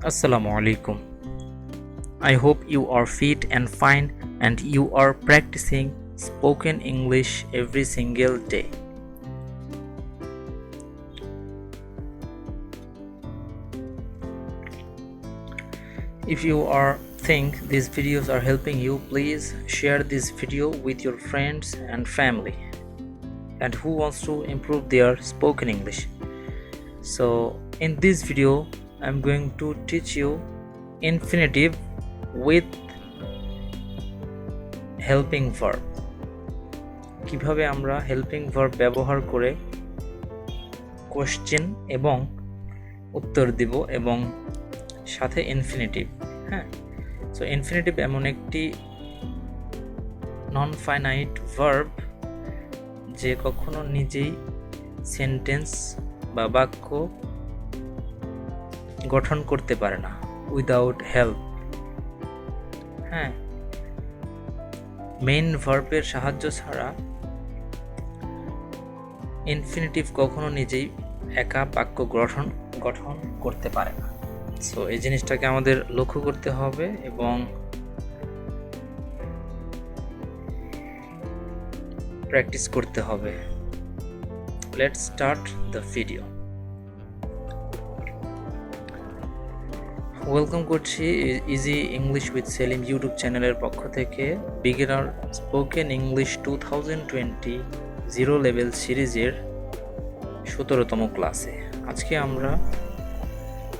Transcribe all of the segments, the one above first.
Assalamu alaikum. I hope you are fit and fine and you are practicing spoken English every single day. If you think these videos are helping you, please share this video with your friends and family and who wants to improve their spoken English. So in this video I'm going to teach you infinitive with helping verb. কিভাবে আমরা helping verb ব্যবহার করে question এবং উত্তর দিব এবং সাথে infinitive. So infinitive এমন একটি নন ফাইনাইট ভার্ব যে কখনো নিজেই সেন্টেন্স বা বাক্য গঠন করতে পারে না উইদাউট হেল্প। মেইন ভার্বের সাহায্য ছাড়া ইনফিনিটিভ কখনো নিজেই একা বাক্য গঠন করতে পারে না। সো এই জিনিসটাকে আমাদের লক্ষ্য করতে হবে এবং প্র্যাকটিস করতে হবে। Let's start the video. Welcome করছি easy English with Selim YouTube চ্যানেলের পক্ষ থেকে beginner spoken English 2020 zero level সিরিজের 17তম ক্লাসে।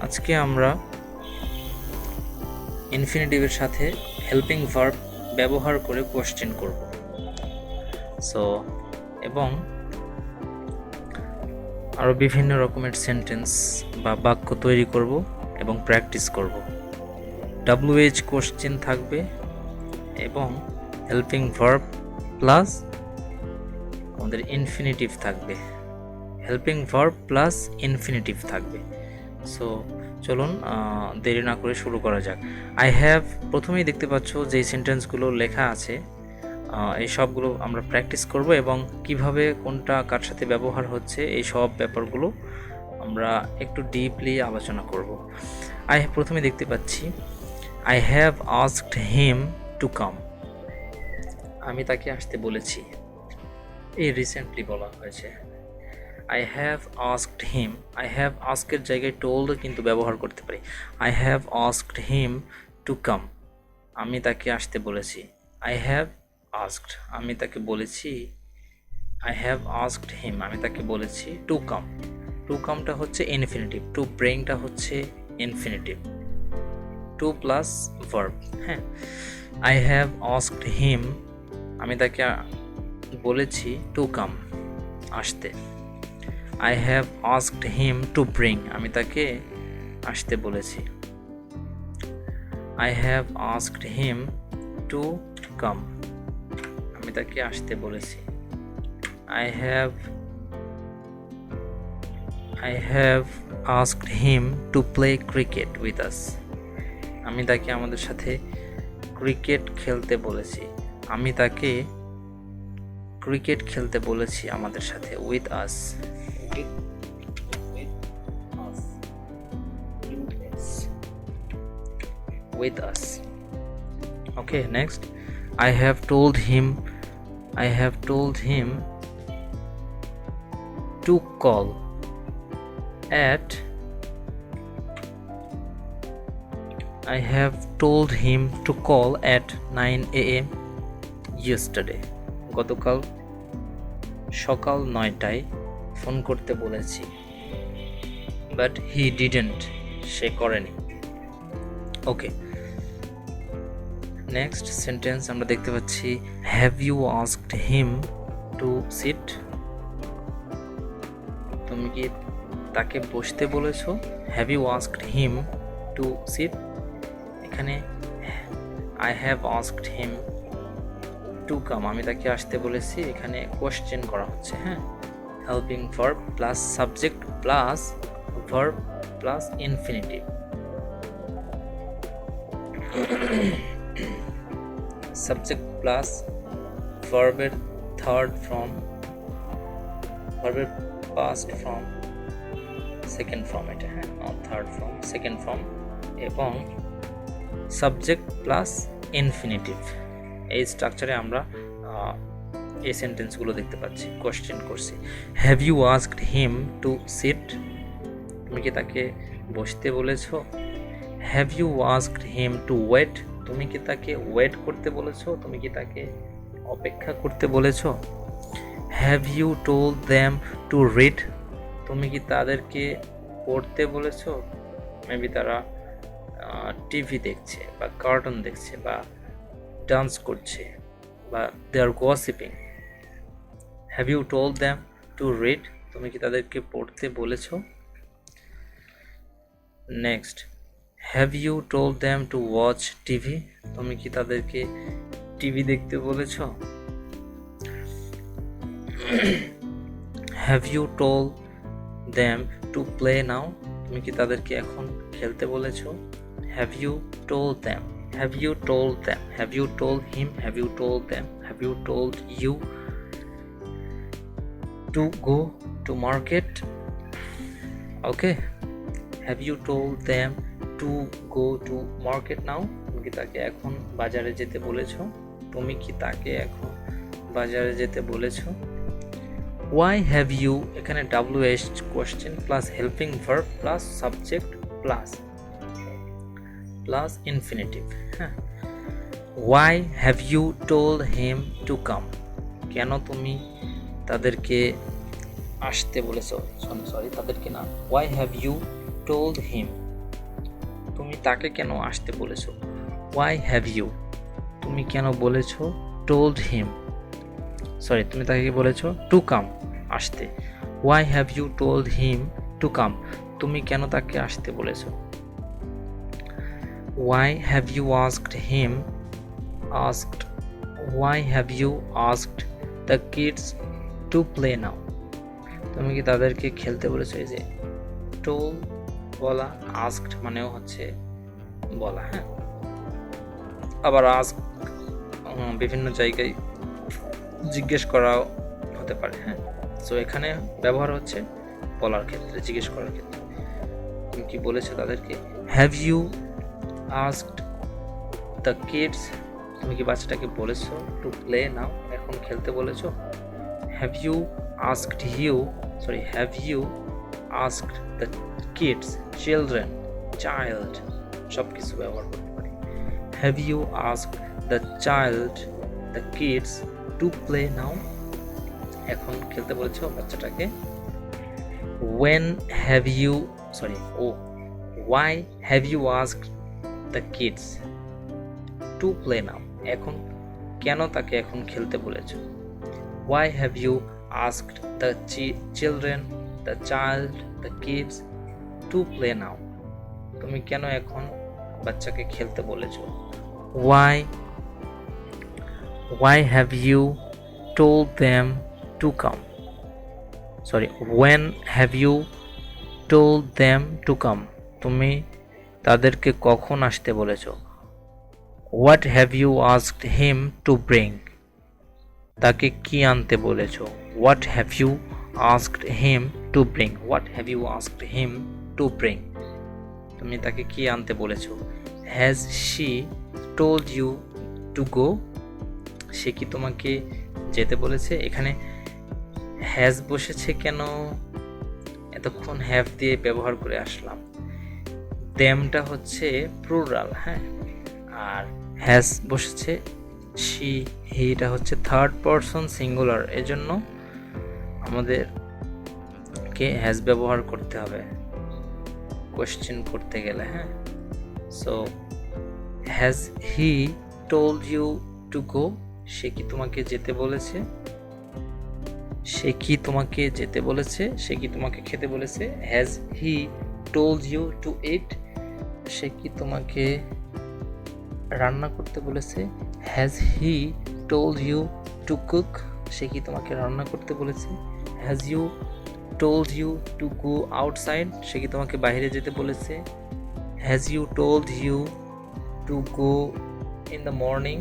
আজকে আমরা ইনফিনিটিভের সাথে হেল্পিং ভার্ব ব্যবহার করে কোশ্চেন করব। সো এবং আরও বিভিন্ন রকমের সেন্টেন্স বা বাক্য তৈরি করব এবং প্র্যাকটিস করব। WH কোশ্চেন থাকবে এবং হেল্পিং ভার্ব প্লাস আমাদের ইনফিনিটিভ থাকবে। হেল্পিং ভার্ব প্লাস ইনফিনিটিভ থাকবে। সো চলুন দেরি না করে শুরু করা যাক। আই হ্যাভ প্রথমেই দেখতে পাচ্ছ যে সেন্টেন্সগুলো লেখা আছে এই সবগুলো আমরা প্র্যাকটিস করব এবং কিভাবে কোনটা কার সাথে ব্যবহার হচ্ছে এই সব ব্যাপারগুলো আমরা একটু ডিপলি আলোচনা করব। প্রথমে দেখতে পাচ্ছি I have asked him to come. আমি তাকে আসতে বলেছি। এই রিসেন্টলি বলা হয়েছে। I have asked him. I have আস্কের জায়গায় টোল্ড কিন্তু ব্যবহার করতে পারি। I have asked him to come. আমি তাকে আসতে বলেছি। I have asked. আমি তাকে বলেছি। I have asked him. আমি তাকে বলেছি টু কাম। টু কামটা হচ্ছে ইনফিনিটিভ, টু ব্রিংটা হচ্ছে infinitive, to plus verb. I have asked him. আমি তাকে বলেছি টু কাম, আসতে। I have asked him to bring. আমি তাকে আসতে বলেছি। I have asked him to come. আমি তাকে আসতে বলেছি। I have asked him to play cricket with us. আমি তাকে আমাদের সাথে ক্রিকেট খেলতে বলেছি। আমি তাকে ক্রিকেট খেলতে বলেছি আমাদের সাথে। with us. With us. Okay, next. I have told him to call at 9 a.m. yesterday. গতকাল সকাল 9টায় ফোন করতে বলেছি। But he didn't. সে করেনি। ওকে, নেক্সট সেন্টেন্স আমরা দেখতে পাচ্ছি have you asked him to sit. তুমি কি তাকে বসতে বলেছো? Have you asked him to sit. এখানে I have asked him to come. আমি তাকে আসতে বলেছি। এখানে কোশ্চেন করা হচ্ছে। Helping verb plus subject plus verb plus infinitive. Subject plus ভার্বের থার্ড ফর্ম, ভার্বের পাস্ট ফর্ম, সেকেন্ড ফর্ম। এটা not third form, second form এবং সাবজেক্ট প্লাস ইনফিনিটিভ। এই স্ট্রাকচারে আমরা এই সেন্টেন্সগুলো দেখতে পাচ্ছি। কোশ্চেন করছি, have you asked him to sit? তুমি কি তাকে বসতে বলেছো? Have you asked him to wait? তুমি কি তাকে ওয়েট করতে বলেছো? তুমি কি তাকে অপেক্ষা করতে বলেছো? Have you told them to read? তুমি কি তাদেরকে পড়তে বলেছো? মেবি তারা টিভি দেখছে বা কার্টুন দেখছে বা ডান্স করছে বা they are gossiping. Have you told them to read? তুমি কি তাদেরকে পড়তে বলেছো? Next, have you told them to watch TV? তুমি কি তাদেরকে টিভি দেখতে বলেছো? Have you told them to play now? তুমি কি তাদেরকে এখন খেলতে বলেছো? Have you told them, have you told them, have you told him, have you told them, have you told you to go to market? Okay, have you told them to go to market now? তুমি কি তাকে এখন বাজারে যেতে বলেছো? তুমি কি তাকে এখন বাজারে যেতে বলেছো? Why have you, এখানে WH question plus helping verb plus subject plus infinitive. হ্যাঁ, Why have you told him to come? কেন তুমি তাদেরকে আসতে বলেছো? সরি, তাদেরকে না। Why have you told him? তুমি তাকে কেন আসতে বলেছো? Why have you, তুমি কেন বলেছো? Told him, সরি, তুমি তাকে বলেছো টু কাম, আসতে। Why have you told him to come? তুমি কেন তাকে আসতে বলেছো? Why have you asked him, why have you asked the kids to play now? তুমি কি তাদেরকে খেলতে বলেছো? এই যে টোল বলা, আস্কড মানেও হচ্ছে বলা। হ্যাঁ, আবার আস্ক বিভিন্ন জায়গায় জিজ্ঞেস করা হতে পারে। হ্যাঁ, সো এখানে ব্যবহার হচ্ছে বলার ক্ষেত্রে, জিজ্ঞেস করার ক্ষেত্রে। তুমি কি বলেছো তাদেরকে? Have you asked the kids? তুমি কি বাচ্চাটাকে বলেছো টু প্লে নাও, এখন খেলতে বলেছো? Have you asked have you asked the kids, children, child, সব কিছু ব্যবহার করতে পারি। Have you asked the kids to play now? এখন খেলতে বলেছো বাচ্চাটাকে। Why have you asked the kids to play now? এখন কেন তাকে এখন খেলতে বলেছো? Why have you asked the children, the child, the kids to play now? তুমি কেন এখন বাচ্চাকে খেলতে বলেছো? Why have you told them to come? When have you told them to come? তুমি তাদেরকে কখন আসতে বলেছো? What have you asked him to bring? তাকে কি আনতে বলেছো? What have you asked him to bring? What have you asked him to bring? তুমি তাকে কি আনতে বলেছো? Has she told you to go? সে কি তোমাকে যেতে বলেছে? এখানে হ্যাজ বসেছে কেন? এতক্ষণ হ্যাভ দিয়ে ব্যবহার করে আসলাম। দেমটা হচ্ছে প্লুরাল, হ্যাঁ, আর হ্যাজ বসেছে শি, হিটা হচ্ছে থার্ড পারসন সিঙ্গুলার, এজন্য আমাদেরকে হ্যাজ ব্যবহার করতে হবে কোশ্চেন করতে গেলে। হ্যাঁ, so has he told you to go? সে কি তোমাকে যেতে বলেছে? সে কি তোমাকে যেতে বলেছে? সে কি তোমাকে খেতে বলেছে? Has he told you to eat? সে কি তোমাকে রান্না করতে বলেছে? Has he told you to cook? সে কি তোমাকে রান্না করতে বলেছে? Has you told you to go outside? সে কি তোমাকে বাইরে যেতে বলেছে? Has you told you to go in the morning?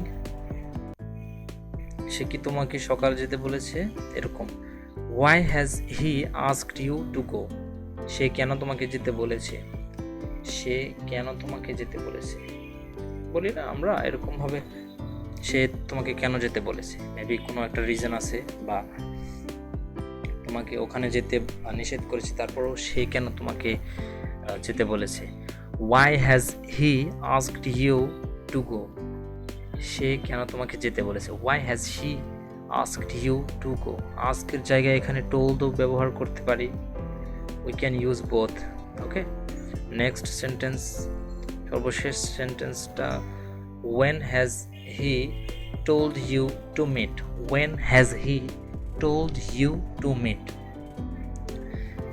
সে কি তোমাকে সকাল যেতে বলেছে? এরকম। Why has he asked you to go? সে কেন তোমাকে যেতে বলেছে? সে কেন তোমাকে যেতে বলেছে। বলি না আমরা এরকম ভাবে, সে তোমাকে কেন যেতে বলেছে, মেবি কোনো একটা রিজন আছে, বা তোমাকে ওখানে যেতে নিষেধ করেছে, তারপরও সে কেন তোমাকে যেতে বলেছে। Why has he asked you to go? সে কেন তোমাকে যেতে বলেছে। Why has she asked you to go? ask এর জায়গায় এখানে told ব্যবহার করতে পারি। We can use both. Okay, next sentence, সর্বশেষ সেন্টেন্সটা, when has he told you to meet? When has he told you to meet?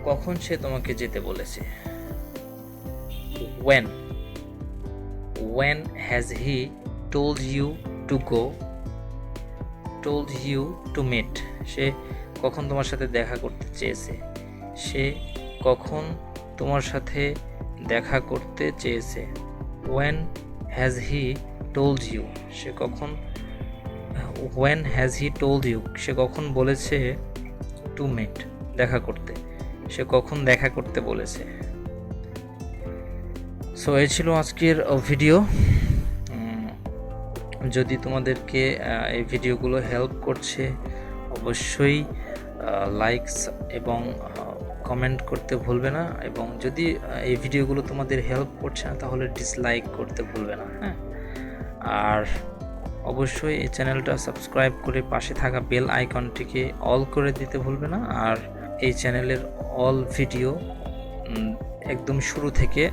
কখন সে তোমাকে যেতে বলেছে। when has he told you to go, told you to meet? সে কখন তোমার সাথে দেখা করতে চেয়েছে, সে কখন তোমার সাথে দেখা করতে চেয়েছে। when has he told you, সে কখন, when has he told you, সে কখন বলেছে to meet, দেখা করতে, সে কখন দেখা করতে বলেছে। সো এই ছিল আজকের ভিডিও। যদি তোমাদেরকে এই ভিডিওগুলো হেল্প করছে, অবশ্যই লাইকস এবং কমেন্ট করতে ভুলবে না, এবং যদি এই ভিডিওগুলো তোমাদের হেল্প করছে না তাহলে ডিসলাইক করতে ভুলবে না। হ্যাঁ, আর অবশ্যই এই চ্যানেলটা সাবস্ক্রাইব করে পাশে থাকা বেল আইকনটিকে অল করে দিতে ভুলবে না। আর এই চ্যানেলের অল ভিডিও একদম শুরু থেকে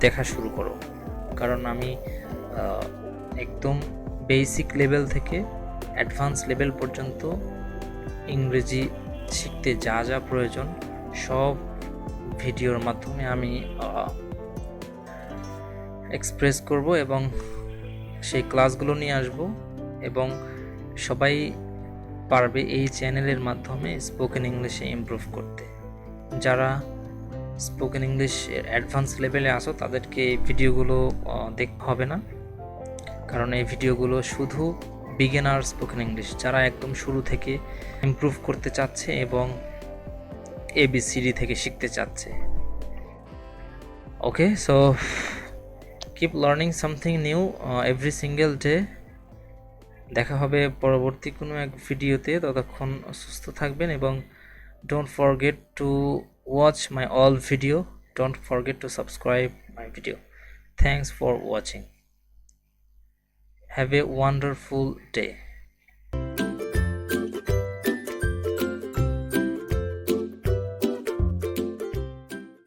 দেখা শুরু করো, কারণ আমি একদম বেসিক লেভেল থেকে অ্যাডভান্স লেভেল পর্যন্ত ইংরেজি শিখতে যা যা প্রয়োজন সব ভিডিওর মাধ্যমে আমি এক্সপ্রেস করব এবং সেই ক্লাসগুলো নিয়ে আসব, এবং সবাই পারবে এই চ্যানেলের মাধ্যমে স্পোকেন ইংলিশে ইমপ্রুভ করতে। যারা স্পোকেন ইংলিশ অ্যাডভান্স লেভেলে আসো তাদেরকে এই ভিডিওগুলো দেখতে হবে না, কারণ এই ভিডিওগুলো শুধু বিগিনার স্পোকেন ইংলিশ, যারা একদম শুরু থেকে ইমপ্রুভ করতে চাচ্ছে এবং ABCD থেকে শিখতে চাচ্ছে। Okay, so keep learning something new every single day. দেখা হবে পরবর্তী কোনো এক ভিডিওতে, ততক্ষণ সুস্থ থাকবেন এবং don't forget to watch my all video, don't forget to subscribe my video. Thanks for watching. Have a wonderful day.